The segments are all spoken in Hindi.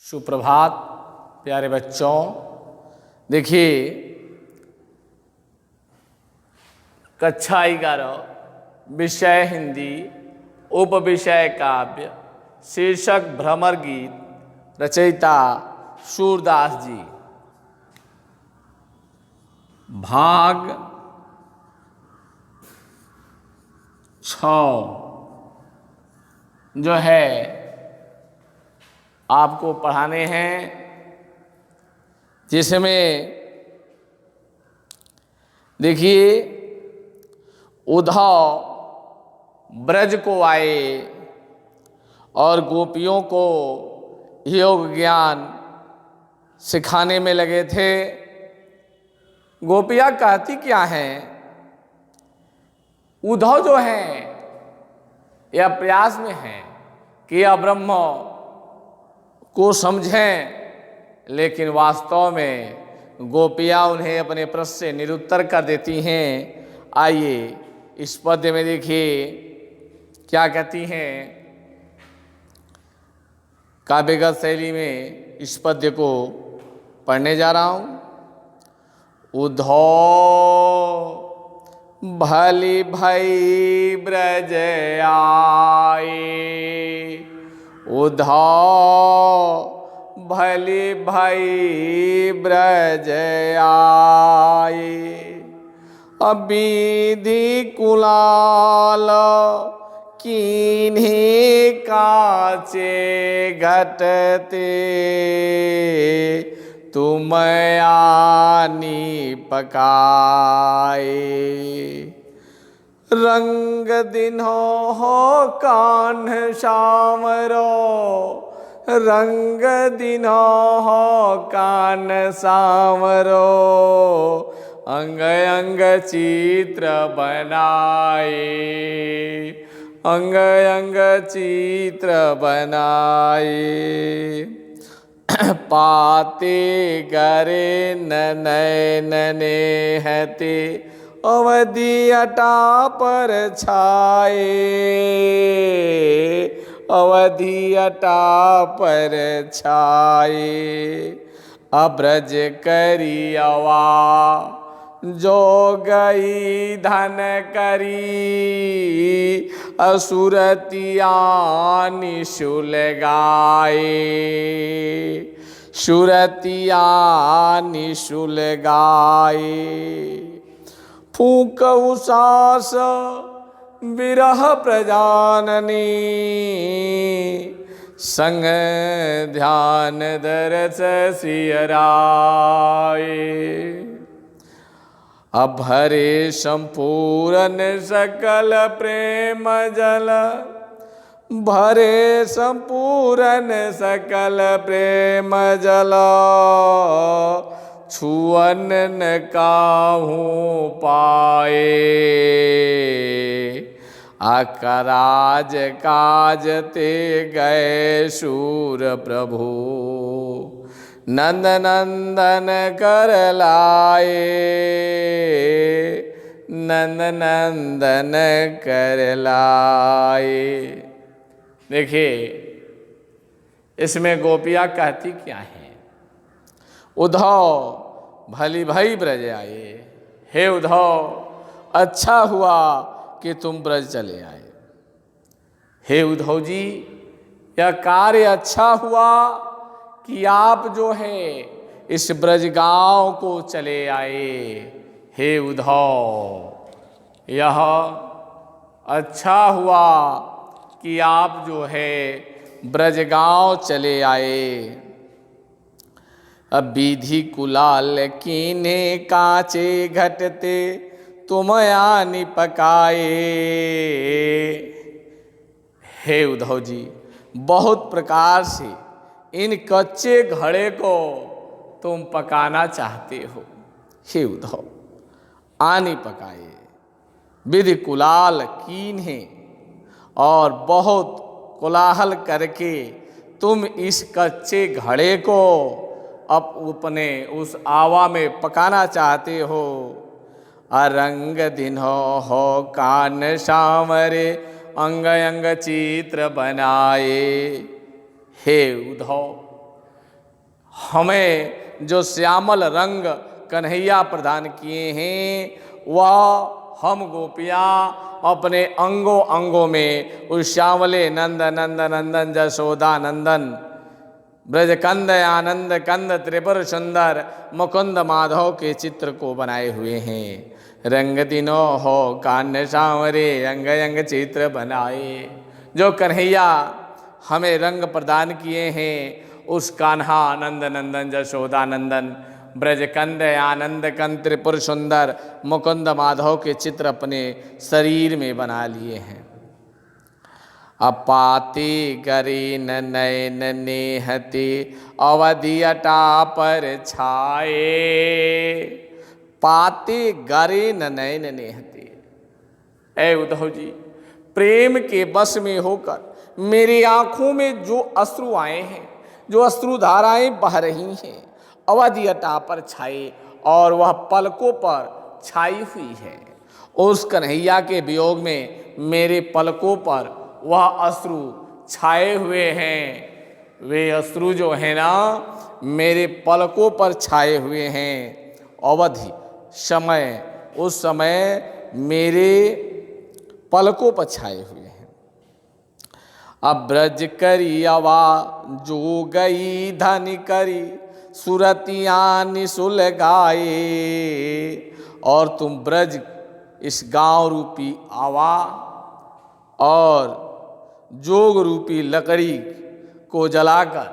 सुप्रभात प्यारे बच्चों। देखिए कक्षा 11 विषय हिंदी उपविषय काव्य शीर्षक भ्रमर गीत रचयिता सूरदास जी। भाग 6 जो है आपको पढ़ाने हैं, जिसमें देखिए उद्धव ब्रज को आए और गोपियों को योग ज्ञान सिखाने में लगे थे। गोपियाँ कहती क्या हैं, उद्धव जो हैं यह प्रयास में हैं कि यह ब्रह्म को समझें, लेकिन वास्तव में गोपियाँ उन्हें अपने प्रश्न से निरुत्तर कर देती हैं। आइए इस पद्य में देखिए क्या कहती हैं। काव्यगत शैली में इस पद्य को पढ़ने जा रहा हूँ। उद्धव भली भई ब्रज आए, उद्धव भली भई ब्रज आए, अविधि कुलाल कीन्ही काचे घटते, तुम आनी पकाए, रंग दिन्हो हो कान्ह श्यामरो, रंग दिन्हो हो कान्ह श्यामरो, अंग अंग चित्र बनाए, अंग अंग चित्र बनाए, पाते गरे नैनने हते, अवधि अटा पर छाए, अवधि अटा पर छाए, अब्रज करी अवा जो गई धन करी, असुरतिया निशुल गाए, सुरतिया निशुल गाए, फूक उसास विरह प्रजाननी, संग ध्यान दरस सियराए, अभरे संपूर्ण सकल प्रेम जल, भरे संपूर्ण सकल प्रेम जल, छुअन न काहू पाए, अकराज काज ते गए शूर प्रभु, नंद नंदन कर लाए, नंद नंदन कर लाए। देखिए इसमें गोपियाँ कहती क्या हैं। उद्धव भली भई ब्रज आए, हे उद्धव अच्छा हुआ कि तुम ब्रज चले आए। हे उद्धव जी यह कार्य अच्छा हुआ कि आप जो है इस ब्रज गांव को चले आए। हे उद्धव यह अच्छा हुआ कि आप जो है ब्रज गांव चले आए। अब विधि कुलाल कीने काचे घटते, तुम आनी पकाए। हे उद्धव जी बहुत प्रकार से इन कच्चे घड़े को तुम पकाना चाहते हो। हे उद्धव आनी पकाए, विधि कुलाल कीन्हे, और बहुत कोलाहल करके तुम इस कच्चे घड़े को अपने उस आवा में पकाना चाहते हो। अरंग दिन्हो हो कान श्यामरे, अंग अंग चित्र बनाए। हे उद्धव हमें जो श्यामल रंग कन्हैया प्रदान किए हैं वह हम गोपियाँ अपने अंगों अंगों में उस श्यामले नंद नंद नंदन जशोदा नंदन ब्रज कंद आनंद कंद त्रिपुर सुंदर मुकुंद माधव के चित्र को बनाए हुए हैं। रंग दिनों हो कान्य सांवरे अंग अंग चित्र बनाए। जो कन्हैया हमें रंग प्रदान किए हैं उस कान्हा आनंद नंदन जशोदा नंदन ब्रज कंद आनंद कंद त्रिपुर सुंदर मुकुंद माधव के चित्र अपने शरीर में बना लिए हैं। अपाते करे नयन नेहते अवधि अटा पर छाए। पाते गरे नयन नेहते। ऐ उद्धव जी, प्रेम के बस में होकर मेरी आंखों में जो अश्रु आए हैं, जो अश्रु धाराएं बह रही हैं, अवधि अटा पर छाए और वह पलकों पर छाई हुई है। उस कन्हैया के वियोग में मेरे पलकों पर वह अश्रु छाए हुए हैं। वे अश्रु जो है ना मेरे पलकों पर छाए हुए हैं। अवधि समय, उस समय मेरे पलकों पर छाए हुए हैं। अब ब्रज करी अवा जो गई धन करी सुरतियाँ निशुल गाए। और तुम ब्रज इस गांव रूपी आवा और जोग रूपी लकड़ी को जलाकर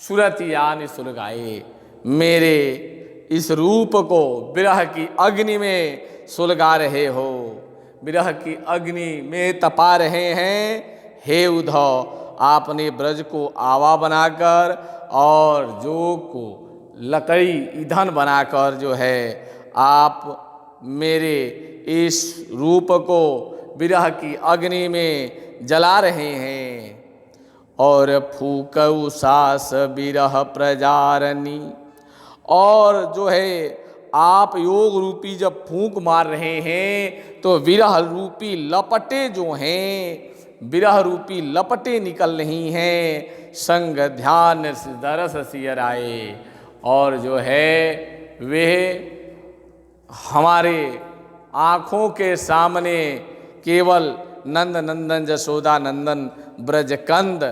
सुरतियाँ सुलगाए। मेरे इस रूप को विरह की अग्नि में सुलगा रहे हो, विरह की अग्नि में तपा रहे हैं। हे उद्धव, आपने ब्रज को आवा बनाकर और जोग को लकड़ी ईंधन बनाकर जो है आप मेरे इस रूप को विरह की अग्नि में जला रहे हैं। और फूकऊ सास विरह प्रजारणी। और जो है आप योग रूपी जब फूंक मार रहे हैं तो विरह रूपी लपटें जो हैं, विरह रूपी लपटें निकल रही हैं। संग ध्यान दरस सियर आए। और जो है वे हमारे आँखों के सामने केवल नंद नंदन जशोदा नंदन ब्रज कंद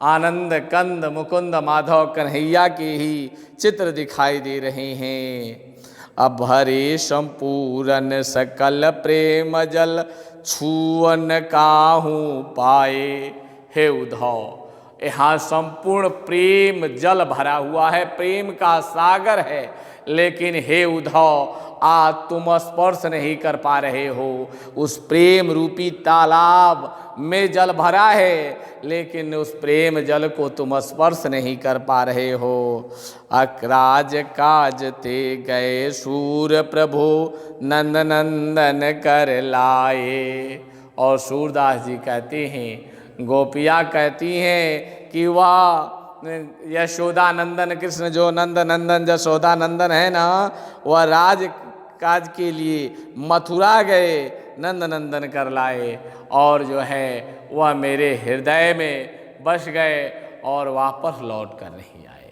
आनंद कंद मुकुंद माधव कन्हैया के ही चित्र दिखाई दे रहे हैं। अब हरे संपूर्ण सकल प्रेम जल छुअन काहू पाए। हे उद्धव, यहाँ संपूर्ण प्रेम जल भरा हुआ है, प्रेम का सागर है, लेकिन हे उद्धव आज तुम स्पर्श नहीं कर पा रहे हो। उस प्रेम रूपी तालाब में जल भरा है लेकिन उस प्रेम जल को तुम स्पर्श नहीं कर पा रहे हो। अक्राज काज ते गए सूर प्रभु नंद नंदन कर लाए। और सूरदास जी कहते हैं, गोपियाँ कहती हैं कि वह यशोदा नंदन कृष्ण जो नंद नंदन यशोदा नंदन है ना, वह राज काज के लिए मथुरा गए, नंद नंदन कर लाए और जो है वह मेरे हृदय में बस गए और वापस लौट कर नहीं आए।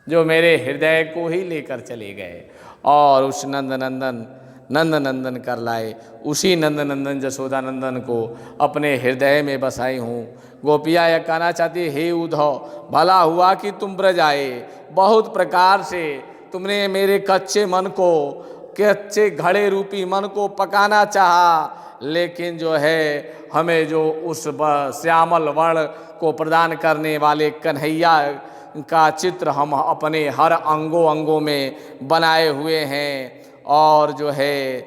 जो मेरे हृदय को ही लेकर चले गए और उस नंद नंदन कर लाए। उसी नंद नंदन जशोदा नंदन को अपने हृदय में बसाई हूँ। गोपियाँ यह कहना चाहती, हे उद्धव, भला हुआ कि तुम ब्रज आए। बहुत प्रकार से तुमने मेरे कच्चे मन को, कच्चे घड़े रूपी मन को पकाना चाहा, लेकिन जो है हमें जो उस श्यामल वर्ण को प्रदान करने वाले कन्हैया का चित्र हम अपने हर अंगों में बनाए हुए हैं। और जो है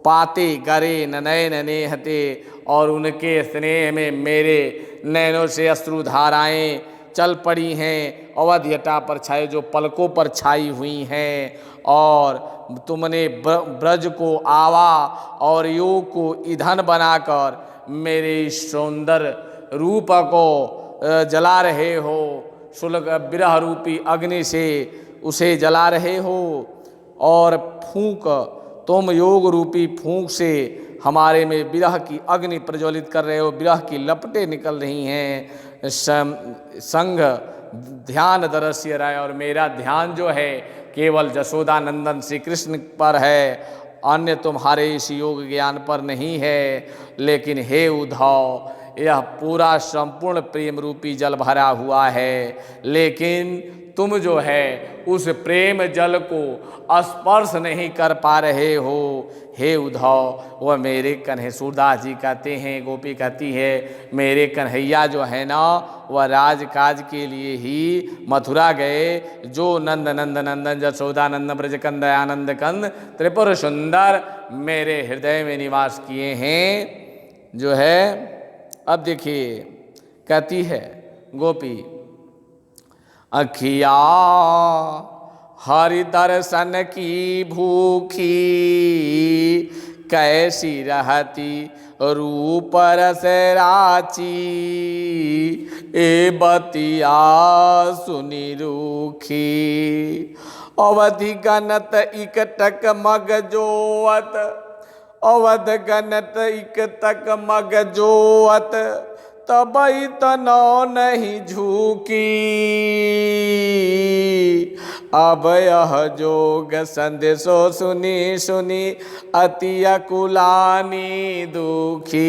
पाते गरे नयन नेहते, और उनके स्नेह में मेरे नैनों से अश्रुधाराएँ चल पड़ी हैं। अवधि अटा पर छाए जो पलकों पर छाई हुई हैं। और तुमने ब्रज को आवा और योग को ईंधन बनाकर मेरे सुंदर रूप को जला रहे हो। सुलग विरह रूपी अग्नि से उसे जला रहे हो। और फूंक, तुम योग रूपी फूंक से हमारे में विरह की अग्नि प्रज्वलित कर रहे हो। विरह की लपटें निकल रही हैं। संग ध्यान दरस्य राय, और मेरा ध्यान जो है केवल जशोदा नंदन श्री कृष्ण पर है, अन्य तुम्हारे इस योग ज्ञान पर नहीं है। लेकिन हे उद्धव, यह पूरा संपूर्ण प्रेम रूपी जल भरा हुआ है, लेकिन तुम जो है उस प्रेम जल को स्पर्श नहीं कर पा रहे हो। हे उद्धव, वह मेरे कन्हैया, सूरदास जी कहते हैं, गोपी कहती है, मेरे कन्हैया जो है ना वह राजकाज के लिए ही मथुरा गए, जो नंद नंद नंदन जशोदा नंद ब्रज कंद आनंद कंद त्रिपुर सुंदर मेरे हृदय में निवास किए हैं। जो है अब देखिए, कहती है गोपी, अखिया हरि दर्शन की भूखी, कैसी रहती रूप रस राची, ए बतिया सुनी रूखी, अवधि गनत इकटक मग जोवत, अवध गनत इकटक मग जोवत, तबई तनौ नहीं झूकी, अब यह जोग संदेशो सुनी सुनी अति अकुलानी दुखी,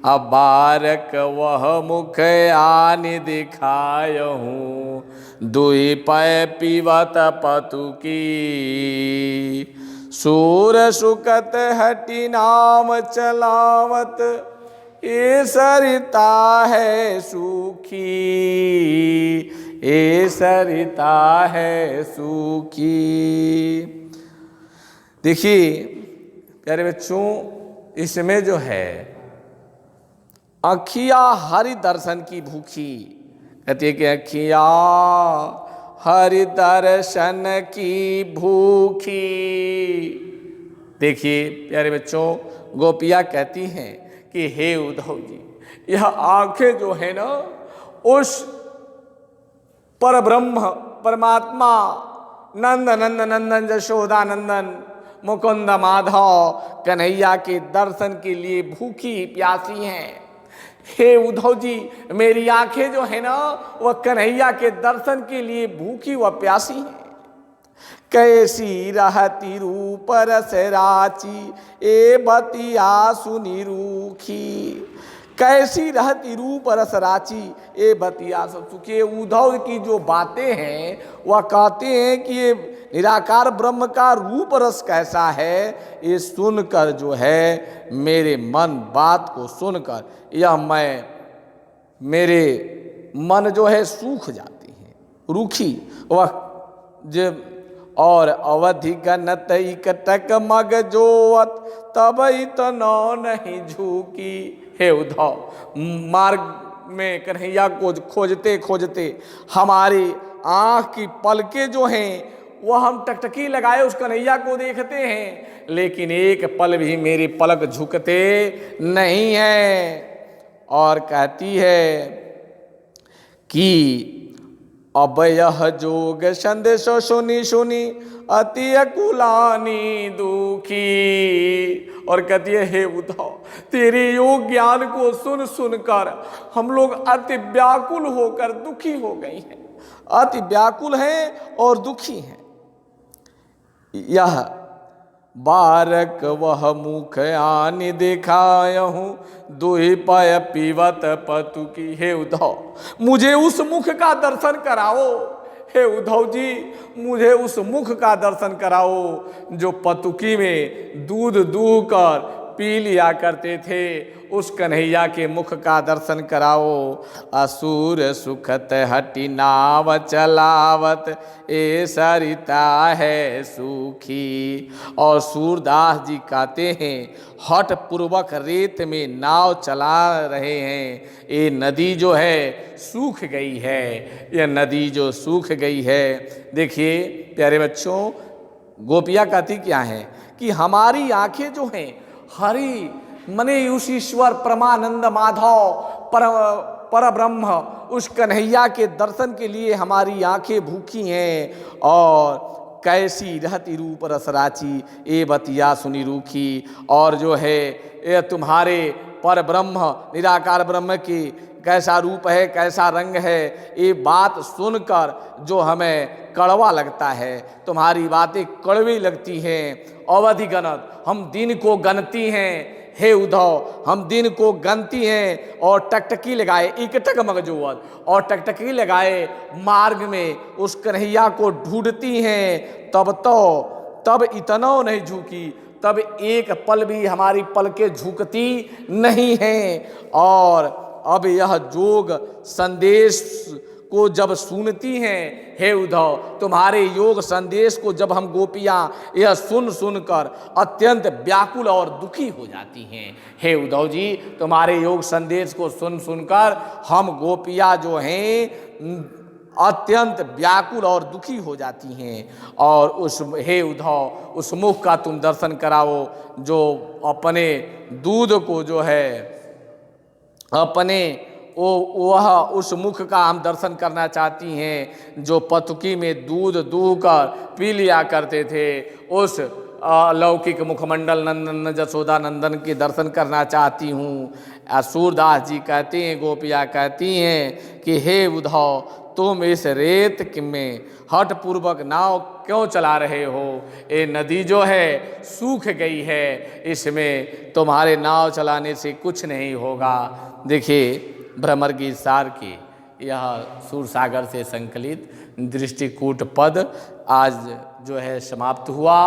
अब बारक वह मुख आनि दिखायहूँ, दुई पै पीवत पतु की, सूर सुकत हटी नाम चलावत, ये सरिता है सूखी, ये सरिता है सूखी। देखिए प्यारे बच्चों, इसमें जो है अखिया हरि दर्शन की भूखी, कहती है कि अखिया हरि दर्शन की भूखी। देखिए प्यारे बच्चों, गोपियाँ कहती हैं कि हे उद्धव जी, यह आंखें जो है ना उस परब्रह्म परमात्मा नंद नंद नंदन जशोदा नंदन मुकुंद माधव कन्हैया के दर्शन के लिए भूखी प्यासी हैं। हे उद्धव जी, मेरी आंखें जो है ना वह कन्हैया के दर्शन के लिए भूखी व प्यासी हैं। कैसी रहती रूप रस राची, ए बतिया सुनी रूखी, कैसी रहती रूप रस राची, ए बतिया सब सुखी। उद्धव की जो बातें हैं वह कहते हैं कि ये निराकार ब्रह्म का रूप रस कैसा है, ये सुनकर जो है मेरे मन बात को सुनकर यह मेरे मन जो है सूख जाती हैं, रूखी वह जो। और अवधि गनत इकटक मग जोवत, तबई तनौ नहीं झूकी। हे उद्धव, मार्ग में कन्हैया को खोजते खोजते हमारी आँख की पलकें जो हैं वह हम टकटकी लगाए उस कन्हैया को देखते हैं, लेकिन एक पल भी मेरी पलक झुकते नहीं है। और कहती है कि अब यह जोग संदेश सुनी सुनी अति अकुलानी दुखी। और कहती है हे उद्धव, तेरे योग ज्ञान को सुन सुनकर हम लोग अति व्याकुल होकर दुखी हो गई हैं, अति व्याकुल हैं और दुखी हैं। यह बारक वह मुख आनि दिखायहूँ, दुहि पय पीवत पतु की। हे उद्धव, मुझे उस मुख का दर्शन कराओ। हे उद्धव जी, मुझे उस मुख का दर्शन कराओ जो पतुकी में दूध दूह कर पी लिया करते थे, उस कन्हैया के मुख का दर्शन कराओ। असुर सुखत हटी नाव चलावत, ए सरिता है सूखी। और सूरदास जी कहते हैं, हठ पूर्वक रेत में नाव चला रहे हैं, ये नदी जो है सूख गई है, यह नदी जो सूख गई है। देखिए प्यारे बच्चों, गोपियाँ कहती क्या हैं कि हमारी आंखें जो हैं हरि मने उस ईश्वर परमानंद माधव पर ब्रह्म उस कन्हैया के दर्शन के लिए हमारी आंखें भूखी हैं। और कैसी रहती रूप रस राची, ए बतिया सुनी रूखी। और जो है ये तुम्हारे पर ब्रह्म निराकार ब्रह्म कैसा रूप है, कैसा रंग है, ये बात सुनकर जो हमें कड़वा लगता है, तुम्हारी बातें कड़वी लगती हैं। अवधि गणत, हम दिन को गनती हैं, हे उद्धव हम दिन को गनती हैं और टकटकी लगाए, इकटक मगजोवत, और टकटकी लगाए मार्ग में उस कन्हैया को ढूंढती हैं। तब इतना नहीं झुकी, तब एक पल भी हमारी पलकें झुकती नहीं हैं। और अब यह जोग संदेश को जब सुनती हैं, हे उद्धव तुम्हारे योग संदेश को जब हम गोपियाँ यह सुनकर अत्यंत व्याकुल और दुखी हो जाती हैं। हे उद्धव जी, तुम्हारे योग संदेश को सुनकर हम गोपियाँ जो हैं अत्यंत व्याकुल और दुखी हो जाती हैं। और उस हे उद्धव उस मुख का तुम दर्शन कराओ जो अपने दूध को जो है अपने वह उस मुख का हम दर्शन करना चाहती हैं जो पतुकी में दूध दूहकर पी लिया करते थे। उस अलौकिक मुखमंडल नंदन जसोदा नंदन के दर्शन करना चाहती हूँ। सूरदास जी कहते हैं, गोपियाँ कहती हैं कि हे उद्धव तुम इस रेत में हठ पूर्वक नाव क्यों चला रहे हो? ये नदी जो है सूख गई है, इसमें तुम्हारे नाव चलाने से कुछ नहीं होगा। देखिए भ्रमर गीत सार की यह सूरसागर से संकलित दृष्टिकूट पद आज जो है समाप्त हुआ।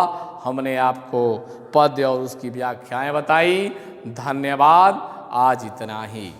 हमने आपको पद और उसकी व्याख्याएं बताई। धन्यवाद। आज इतना ही।